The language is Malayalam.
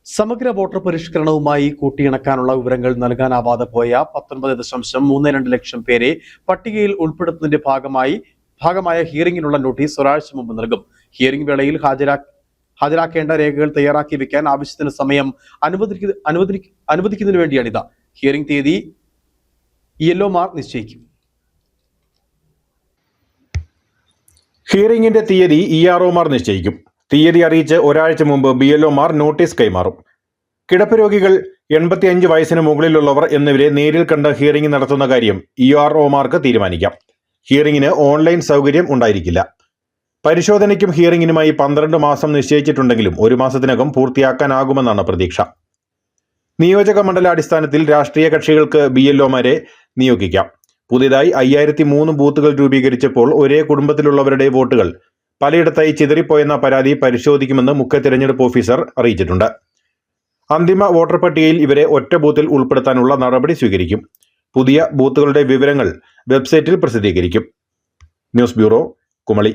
സമഗ്ര വോട്ടർ പരിഷ്കരണവുമായി കൂട്ടിയിണക്കാനുള്ള വിവരങ്ങൾ നൽകാനാവാതെ പോയ 19.32 ലക്ഷം പേരെ പട്ടികയിൽ ഉൾപ്പെടുത്തുന്നതിന്റെ ഭാഗമായ ഹിയറിംഗിനുള്ള നോട്ടീസ് ഒരാഴ്ച മുമ്പ് നൽകും. ഹിയറിംഗ് വേളയിൽ ഹാജരാക്കേണ്ട രേഖകൾ തയ്യാറാക്കി വെക്കാൻ ആവശ്യത്തിന് സമയം അനുവദിക്കുന്നതിന് വേണ്ടിയാണിത്. ഹിയറിംഗ് തീയതി ELOമാർ നിശ്ചയിക്കും. ഹിയറിംഗിന്റെ തീയതി EROമാർ നിശ്ചയിക്കും. തീയതി അറിയിച്ച് ഒരാഴ്ച മുമ്പ് BLOമാർ നോട്ടീസ് കൈമാറും. കിടപ്പ് രോഗികൾ, 85 വയസ്സിന് മുകളിലുള്ളവർ എന്നിവരെ നേരിൽ കണ്ട് ഹിയറിംഗ് നടത്തുന്ന കാര്യം EROമാർക്ക് തീരുമാനിക്കാം. ഹിയറിംഗിന് ഓൺലൈൻ സൗകര്യം ഉണ്ടായിരിക്കില്ല. പരിശോധനയ്ക്കും ഹിയറിംഗിനുമായി 12 മാസം നിശ്ചയിച്ചിട്ടുണ്ടെങ്കിലും 1 മാസത്തിനകം പൂർത്തിയാക്കാനാകുമെന്നാണ് പ്രതീക്ഷ. നിയോജക മണ്ഡലാടിസ്ഥാനത്തിൽ രാഷ്ട്രീയ കക്ഷികൾക്ക് BLOമാരെ നിയോഗിക്കാം. പുതിയതായി 5003 ബൂത്തുകൾ രൂപീകരിച്ചപ്പോൾ ഒരേ കുടുംബത്തിലുള്ളവരുടെ വോട്ടുകൾ പലയിടത്തായി ചിതറിപ്പോയെന്ന പരാതി പരിശോധിക്കുമെന്ന് മുഖ്യ തിരഞ്ഞെടുപ്പ് ഓഫീസർ അറിയിച്ചിട്ടുണ്ട്. അന്തിമ വോട്ടർ പട്ടികയിൽ ഇവരെ ഒറ്റ ബൂത്തിൽ ഉൾപ്പെടുത്താനുള്ള നടപടി സ്വീകരിക്കും. പുതിയ ബൂത്തുകളുടെ വിവരങ്ങൾ വെബ്സൈറ്റിൽ പ്രസിദ്ധീകരിക്കും. News bureau, Kumily.